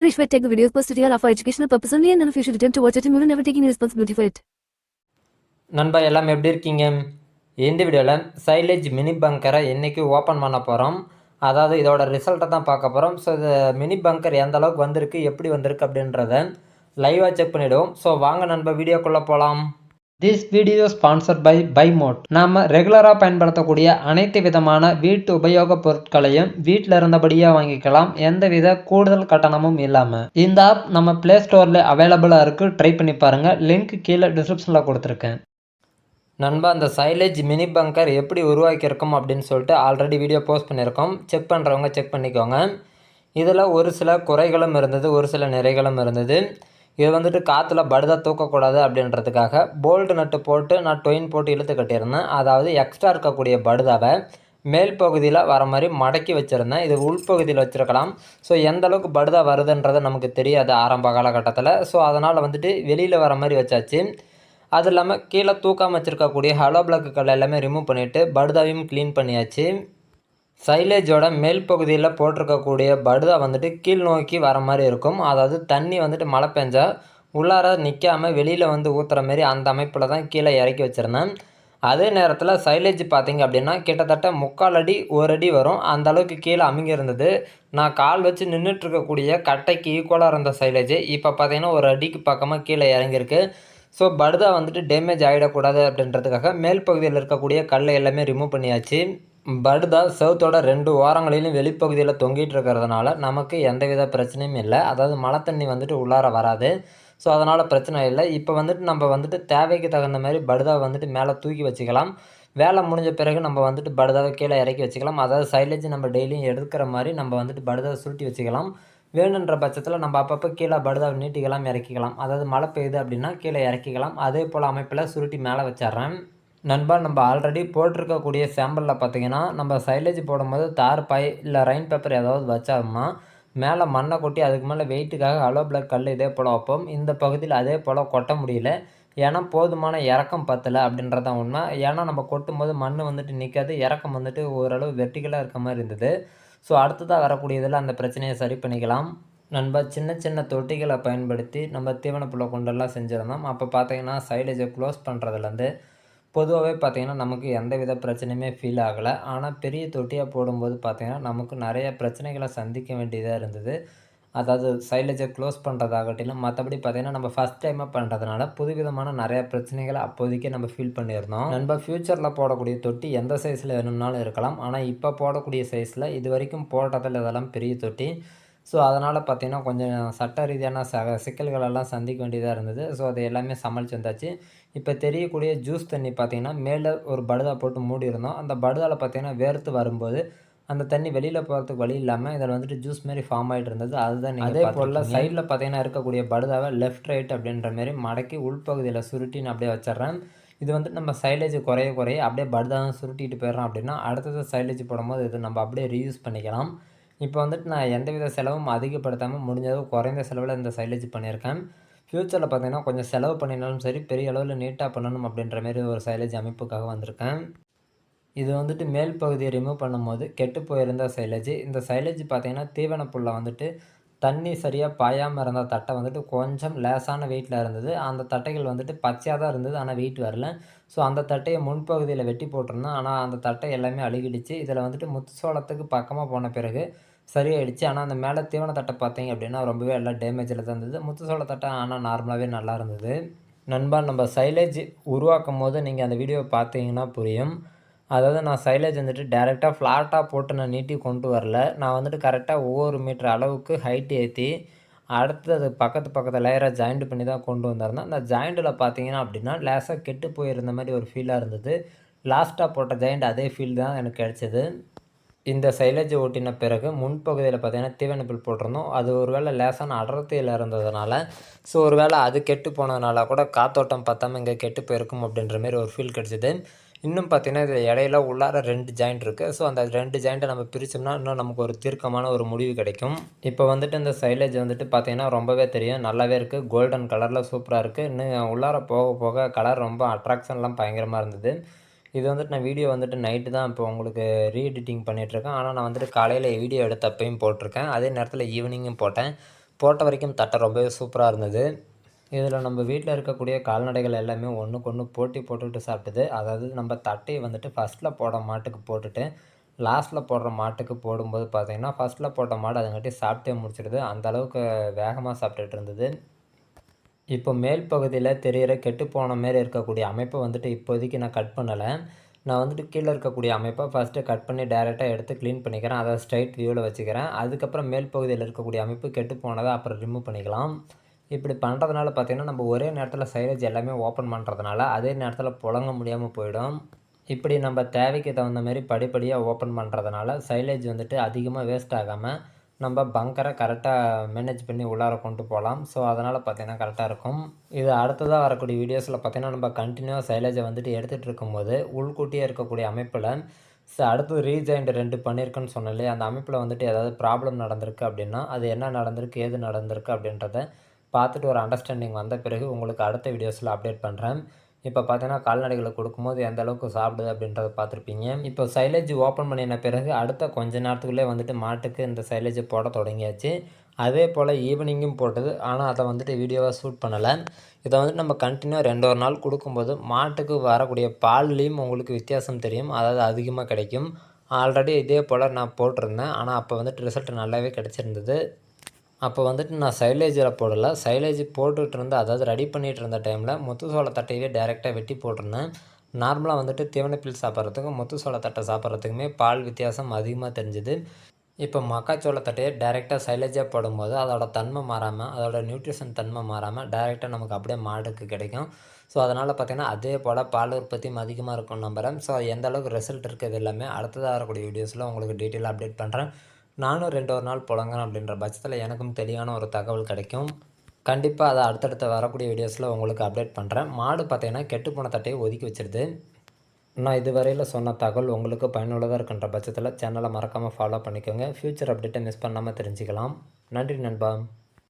Rishway take the videos posted here are for educational purpose only and none of you should attempt to watch it and you will never take any responsibility for it. நண்பா எல்லாம் எப்படி இருக்கீங்க? இந்த வீடியோவில் silage mini பங்கரை என்றைக்கு open பண்ண போகிறோம், அதாவது இதோட ரிசல்ட்டை தான் பார்க்க போகிறோம். ஸோ இது மினி பங்கர் எந்த அளவுக்கு வந்திருக்கு, எப்படி வந்திருக்கு அப்படின்றத லைவாக செக் பண்ணிவிடுவோம். ஸோ வாங்க நண்பா வீடியோக்குள்ளே போகலாம். திஸ் வீடியோ ஸ்பான்சர்ட் பை பைமோட். நாம் ரெகுலராக பயன்படுத்தக்கூடிய அனைத்து விதமான வீட்டு உபயோக பொருட்களையும் வீட்டில் இருந்தபடியே வாங்கிக்கலாம், எந்தவித கூடுதல் கட்டணமும் இல்லாமல். இந்த ஆப் நம்ம ப்ளே ஸ்டோரில் அவைலபிளாக இருக்குது, ட்ரை பண்ணி பாருங்கள். லிங்க் கீழே டிஸ்கிரிப்ஷனில் கொடுத்துருக்கேன். நண்பா அந்த சைலேஜ் மினி பங்கர் எப்படி உருவாக்கியிருக்கோம் அப்படின்னு சொல்லிட்டு ஆல்ரெடி வீடியோ போஸ்ட் பண்ணியிருக்கோம். செக் பண்ணுறவங்க செக் பண்ணிக்கோங்க. இதில் ஒரு சில குறைகளும் இருந்தது, ஒரு சில நிறைகளும் இருந்தது. இது வந்துட்டு காற்றுல படுதா தூக்கக்கூடாது அப்படின்றதுக்காக போல்ட் நட்டு போட்டு நான் டொயின் போட்டு இழுத்து கட்டியிருந்தேன். அதாவது எக்ஸ்ட்ரா இருக்கக்கூடிய படுதாவை மேல் பகுதியில் வர மாதிரி மடக்கி வச்சுருந்தேன். இது உள்பகுதியில் வச்சுருக்கலாம். ஸோ எந்த அளவுக்கு படுதா வருதுன்றது நமக்கு தெரியாது ஆரம்ப காலகட்டத்தில். ஸோ அதனால் வந்துட்டு வெளியில் வர மாதிரி வச்சாச்சு. அது இல்லாமல் கீழே தூக்காமல் வச்சுருக்கக்கூடிய ஹலோ பிளாக்குகள் எல்லாமே ரிமூவ் பண்ணிவிட்டு படுதாவையும் க்ளீன் பண்ணியாச்சு. சைலேஜோட மேல் பகுதியில் போட்டிருக்கக்கூடிய படுதா வந்துட்டு கீழ் நோக்கி வர மாதிரி இருக்கும். அதாவது தண்ணி வந்துட்டு மழை பெஞ்சால் உள்ளார நிற்காமல் வெளியில் வந்து ஊற்றுற மாரி அந்த அமைப்பில் தான் கீழே இறக்கி வச்சுருந்தேன். அதே நேரத்தில் சைலேஜ் பார்த்திங்க அப்படின்னா கிட்டத்தட்ட 3/4 அடி 1 அடி வரும், அந்த அளவுக்கு கீழே அமுங்கி இருந்தது. நான் கால் வச்சு நின்றுட்டுருக்கக்கூடிய கட்டைக்கு ஈக்குவலாக இருந்த சைலேஜ் இப்போ பார்த்திங்கன்னா 1 அடிக்கு பக்கமாக கீழே இறங்கியிருக்கு. ஸோ படுதா வந்துட்டு டேமேஜ் ஆகிடக்கூடாது அப்படின்றதுக்காக மேல் பகுதியில் இருக்கக்கூடிய கல்லை எல்லாமே ரிமூவ் பண்ணியாச்சு. படுதா செவுத்தோட 2 ஓரங்களிலும் வெளிப்பகுதியில் தொங்கிட்டு இருக்கிறதுனால நமக்கு எந்தவித பிரச்சனையும் இல்லை. அதாவது மழை தண்ணி வந்துட்டு உள்ளார வராது. ஸோ அதனால் பிரச்சனை இல்லை. இப்போ வந்துட்டு நம்ம வந்துட்டு தேவைக்கு தகுந்த மாதிரி படுதாவை வந்துட்டு மேலே தூக்கி வச்சுக்கலாம். வேலை முடிஞ்ச பிறகு நம்ம வந்துட்டு படுதாவை கீழே இறக்கி வச்சுக்கலாம். அதாவது சைலேஜ் நம்ம டெய்லியும் எடுக்கிற மாதிரி நம்ம வந்துட்டு படுதாவை சுருட்டி வச்சுக்கலாம். வேணுன்ற பட்சத்தில் நம்ம அப்பப்போ கீழே படுதாவை நீட்டிக்கலாம், இறக்கிக்கலாம். அதாவது மழை பெய்யுது அப்படின்னா கீழே இறக்கிக்கலாம். அதே போல் அமைப்பில் சுருட்டி மேலே வச்சிட்றேன். நண்பா நம்ம ஆல்ரெடி போட்டிருக்கக்கூடிய சாம்பிளில் பார்த்திங்கன்னா நம்ம சைலேஜ் போடும்போது தார் பாய் இல்லை ரைன் பேப்பர் ஏதாவது வச்சோம்னா மேலே மண்ணை கொட்டி அதுக்கு மேலே வெயிட்டுக்காக ஹலோ பிளாக் கல் இதே போல் வைப்போம். இந்த பகுதியில் அதே போல் கொட்ட முடியல, ஏன்னா போதுமான இறக்கம் பத்தலை அப்படின்றதான் உண்மை. ஏன்னா நம்ம கொட்டும் போது மண் வந்துட்டு நிற்காது, இறக்கம் வந்துட்டு ஓரளவு வெர்டிகலாக இருக்க மாதிரி இருந்தது. ஸோ அடுத்ததாக வரக்கூடியதில் அந்த பிரச்சனையை சரி பண்ணிக்கலாம். நண்பா சின்ன சின்ன தொட்டிகளை பயன்படுத்தி நம்ம தீவனப்புள்ள கொண்டெல்லாம் செஞ்சுருந்தோம். அப்போ பார்த்திங்கன்னா சைலேஜை க்ளோஸ் பண்ணுறதுலேருந்து பொதுவாகவே பார்த்திங்கன்னா நமக்கு எந்த வித பிரச்சனையுமே ஃபீல் ஆகலை. ஆனால் பெரிய தொட்டியாக போடும்போது பார்த்திங்கன்னா நமக்கு நிறைய பிரச்சனைகளை சந்திக்க வேண்டியதாக இருந்தது. அதாவது சைலேஜை க்ளோஸ் பண்ணுறதாகட்டிலும் மற்றபடி பார்த்திங்கன்னா நம்ம ஃபஸ்ட் டைமாக பண்ணுறதுனால புதுவிதமான நிறைய பிரச்சனைகளை அப்போதைக்கே நம்ம ஃபீல் பண்ணியிருந்தோம். நம்ம ஃப்யூச்சரில் போடக்கூடிய தொட்டி எந்த சைஸில் வேணும்னாலும் இருக்கலாம். ஆனால் இப்போ போடக்கூடிய சைஸில் இது வரைக்கும் போடுறதில் இதெல்லாம் பெரிய தொட்டி. ஸோ அதனால் பார்த்திங்கன்னா கொஞ்சம் சட்ட ரீதியான சிக்கல்களெல்லாம் சந்திக்க வேண்டியதாக இருந்தது. ஸோ அது எல்லாமே சமாளித்து வந்தாச்சு. இப்போ தெரியக்கூடிய ஜூஸ் தண்ணி பார்த்திங்கன்னா மேலே ஒரு படுதா போட்டு மூடி இருந்தோம். அந்த படுதாவில் பார்த்திங்கன்னா வேர்த்து வரும்போது அந்த தண்ணி வெளியில் போகிறதுக்கு வழி இல்லாமல் இதில் வந்துட்டு ஜூஸ் மாரி ஃபார்ம் ஆகிட்டு இருந்தது. அதுதான் அதே போல் சைடில் பார்த்திங்கன்னா இருக்கக்கூடிய படுதாவை லெஃப்ட் ரைட் அப்படின்ற மாரி மடக்கி உள்பகுதியில் சுருட்டின்னு அப்படியே வச்சிட்றேன். இது வந்துட்டு நம்ம சைலேஜ் குறைய அப்படியே படுதாவும் சுருட்டிட்டு போயிடுறோம் அப்படின்னா அடுத்தது சைலேஜ் போடும்போது இது நம்ம அப்படியே ரீயூஸ் பண்ணிக்கலாம். இப்போ வந்துட்டு நான் எந்தவித செலவும் அதிகப்படுத்தாமல் முடிஞ்சளவு குறைந்த செலவில் இந்த சைலேஜ் பண்ணியிருக்கேன். ஃப்யூச்சரில் பார்த்திங்கன்னா கொஞ்சம் செலவு பண்ணினாலும் சரி பெரிய அளவில் நீட்டாக பண்ணணும் அப்படின்ற மாரி ஒரு சைலேஜ் அமைப்புக்காக வந்திருக்கேன். இது வந்துட்டு மேல் பகுதியை ரிமூவ் பண்ணும்போது கெட்டு போயிருந்த சைலேஜ். இந்த சைலேஜ் பார்த்திங்கன்னா தீவன புல்லை வந்துட்டு தண்ணி சரியாக பாயாமல் இருந்த தட்டை வந்துட்டு கொஞ்சம் லேசான வெயிட்டில் இருந்தது. அந்த தட்டைகள் வந்துட்டு பச்சையாக தான் இருந்தது, ஆனால் வெயிட் வரல. ஸோ அந்த தட்டையை முன்பகுதியில் வெட்டி போட்டிருந்தேன். ஆனால் அந்த தட்டை எல்லாமே அழுகிடுச்சு. இதில் வந்துட்டு முத்துசோளத்துக்கு பக்கமாக போன பிறகு சரியாயிடுச்சு. ஆனால் அந்த மேலே தீவன தட்டை பார்த்தீங்க அப்படின்னா ரொம்பவே எல்லாம் டேமேஜில் தான் இருந்தது. முத்துசோள தட்டை ஆனால் நார்மலாகவே நல்லா இருந்தது. நண்பா நம்ம சைலேஜ் உருவாக்கும் போது நீங்கள் அந்த வீடியோவை பார்த்தீங்கன்னா புரியும். அதாவது நான் சைலேஜ் வந்துட்டு டேரெக்டாக ஃப்ளாட்டாக போட்டு நான் நீட்டி கொண்டு வரல. நான் வந்துட்டு கரெக்டாக ஒவ்வொரு மீட்டர் அளவுக்கு ஹைட் ஏற்றி அடுத்தது பக்கத்து லேயராக ஜாயிண்ட் பண்ணி தான் கொண்டு வந்திருந்தேன். அந்த ஜாயிண்டில் பார்த்தீங்கன்னா அப்படின்னா லேசாக கெட்டு போயிருந்த மாதிரி ஒரு ஃபீலாக இருந்தது. லாஸ்ட்டாக போட்ட ஜாயிண்ட் அதே ஃபீல் தான் எனக்கு கிடச்சிது. இந்த சைலேஜ் ஓட்டின பிறகு முன்பகுதியில் பார்த்திங்கன்னா தீவன புல் போட்டிருந்தோம். அது ஒரு வேளை லேசான அடர்த்தியில் இருந்ததுனால ஸோ ஒரு வேளை அது கெட்டு போனதுனால கூட காத்தோட்டம் பார்த்தாமல் இங்கே கெட்டு போயிருக்கும் அப்படின்ற மாரி ஒரு ஃபீல் கிடச்சிது. இன்னும் பார்த்திங்கன்னா இது இடையில உள்ளார 2 ஜாயிண்ட் இருக்குது. ஸோ அந்த 2 ஜாயிண்ட்டை நம்ம பிரித்தோம்னா இன்னும் நமக்கு ஒரு தீர்க்கமான ஒரு முடிவு கிடைக்கும். இப்போ வந்துட்டு இந்த சைலேஜ் வந்துட்டு பார்த்திங்கன்னா ரொம்பவே தெரியும், நல்லாவே இருக்குது. கோல்டன் கலரில் சூப்பராக இருக்குது. இன்னும் உள்ளார போக போக கலர் ரொம்ப அட்ராக்ஷன்லாம் பயங்கரமாக இருந்தது. இது வந்துட்டு நான் வீடியோ வந்துட்டு நைட்டு தான் இப்போ உங்களுக்கு ரீஎடிட்டிங் பண்ணிகிட்ருக்கேன். ஆனால் நான் வந்துட்டு காலையில் வீடியோ எடுத்தப்பையும் போட்டிருக்கேன், அதே நேரத்தில் ஈவினிங்கும் போட்டேன். போட்ட வரைக்கும் தட்டை ரொம்பவே சூப்பராக இருந்தது. இதில் நம்ம வீட்டில் இருக்கக்கூடிய கால்நடைகள் எல்லாமே ஒன்றுக்கு ஒன்று போட்டி போட்டுக்கிட்டு சாப்பிட்டுது. அதாவது நம்ம தட்டையை வந்துட்டு ஃபஸ்ட்டில் போடுற மாட்டுக்கு போட்டுட்டு லாஸ்ட்டில் போடுற மாட்டுக்கு போடும்போது பார்த்திங்கன்னா ஃபஸ்ட்டில் போட்ட மாடு அதுங்காட்டி சாப்பிட்டே முடிச்சிடுது. அந்தளவுக்கு வேகமாக சாப்பிட்டுட்டு இருந்தது. இப்போ மேல் பகுதியில் தெரிகிற கெட்டுப்போன மாரி இருக்கக்கூடிய அமைப்பை வந்துட்டு இப்போதைக்கு நான் கட் பண்ணலை. நான் வந்துட்டு கீழே இருக்கக்கூடிய அமைப்பை ஃபஸ்ட்டு கட் பண்ணி டேரெக்டாக எடுத்து க்ளீன் பண்ணிக்கிறேன். அதை ஸ்ட்ரைட் வியூவில் வச்சுக்கிறேன். அதுக்கப்புறம் மேல் பகுதியில் இருக்கக்கூடிய அமைப்பு கெட்டு போனதை அப்புறம் ரிமூவ் பண்ணிக்கலாம். இப்படி பண்ணுறதுனால பார்த்திங்கன்னா நம்ம ஒரே நேரத்தில் சைலேஜ் எல்லாமே ஓப்பன் பண்ணுறதுனால அதே நேரத்தில் புழங்க முடியாமல் போயிடும். இப்படி நம்ம தேவைக்கு தகுந்த மாதிரி படிப்படியாக ஓப்பன் பண்ணுறதுனால சைலேஜ் வந்துட்டு அதிகமாக வேஸ்ட் ஆகாமல் நம்ம பங்கரை கரெக்டாக மேனேஜ் பண்ணி உள்ளார கொண்டு போகலாம். ஸோ அதனால் பார்த்திங்கன்னா கரெக்டாக இருக்கும். இது அடுத்ததாக வரக்கூடிய வீடியோஸில் பார்த்திங்கன்னா நம்ம கண்டினியூவாக சைலேஜை வந்துட்டு எடுத்துகிட்டு இருக்கும்போது உள்கூட்டியே இருக்கக்கூடிய அமைப்பில் அடுத்தது ரீஜாயிண்ட் 2 பண்ணியிருக்குன்னு சொன்னாலே அந்த அமைப்பில் வந்துட்டு ஏதாவது ப்ராப்ளம் நடந்திருக்கு அப்படின்னா அது என்ன நடந்திருக்கு ஏது நடந்திருக்கு அப்படின்றத பார்த்துட்டு ஒரு அண்டர்ஸ்டாண்டிங் வந்த பிறகு உங்களுக்கு அடுத்த வீடியோஸில் அப்டேட் பண்ணுறேன். இப்போ பார்த்தீங்கன்னா கால்நடைகளுக்கு கொடுக்கும்போது எந்த அளவுக்கு சாப்பிடுது அப்படின்றத பார்த்துருப்பீங்க. இப்போ சைலேஜ் ஓப்பன் பண்ணின பிறகு அடுத்த கொஞ்ச நேரத்துக்குள்ளே வந்துட்டு மாட்டுக்கு இந்த சைலேஜை போட தொடங்கியாச்சு. அதே போல் ஈவினிங்கும் போட்டது. ஆனால் அதை வந்துட்டு வீடியோவாக ஷூட் பண்ணலை. இதை வந்துட்டு நம்ம கண்டினியூ 2 நாள் கொடுக்கும்போது மாட்டுக்கு வரக்கூடிய பால்லேயும் உங்களுக்கு வித்தியாசம் தெரியும். அதாவது அதிகமாக கிடைக்கும். ஆல்ரெடி இதே போல் நான் போட்டிருந்தேன். ஆனால் அப்போ வந்துட்டு ரிசல்ட் நல்லாவே கிடச்சிருந்தது. அப்போ வந்துட்டு நான் சைலேஜில் போடலை. சைலேஜ் போட்டுகிட்டு இருந்த அதாவது ரெடி பண்ணிகிட்டு இருந்த டைமில் முத்து சோள தட்டையவே டேரெக்டாக வெட்டி போட்டிருந்தேன். நார்மலாக வந்துட்டு தீவனப்பில் சாப்பிட்றதுக்கும் முத்து சோள தட்டை சாப்பிட்றதுக்குமே பால் வித்தியாசம் அதிகமாக தெரிஞ்சுது. இப்போ மக்காச்சோள தட்டையை டேரெக்டாக சைலேஜாக போடும்போது அதோட தன்மை மாறாமல் அதோட நியூட்ரிஷன் தன்மை மாறாமல் டேரெக்டாக நமக்கு அப்படியே மாடுக்கு கிடைக்கும். ஸோ அதனால் பார்த்திங்கன்னா அதே போல் பால் உற்பத்தியும் அதிகமாக இருக்கும் நம்புகிறேன். ஸோ எந்த அளவுக்கு ரிசல்ட் இருக்குது எல்லாமே அடுத்ததாக வரக்கூடிய வீடியோஸில் உங்களுக்கு டீட்டெயிலாக அப்டேட் பண்ணுறேன். நானும் 2 நாள் புழங்குறேன் அப்படின்ற பட்சத்தில் எனக்கும் தெளிவான ஒரு தகவல் கிடைக்கும். கண்டிப்பாக அதை அடுத்தடுத்த வரக்கூடிய வீடியோஸில் உங்களுக்கு அப்டேட் பண்ணுறேன். மாடு பார்த்திங்கன்னா கெட்டுப்போன தட்டையை ஒதுக்கி வச்சிருது. நான் இதுவரையில் சொன்ன தகவல் உங்களுக்கு பயனுள்ளதாக இருக்கின்ற பட்சத்தில் சேனலை மறக்காமல் ஃபாலோ பண்ணிக்கோங்க. ஃப்யூச்சர் அப்டேட்டை மிஸ் பண்ணாமல் தெரிஞ்சுக்கலாம். நன்றி நண்பா.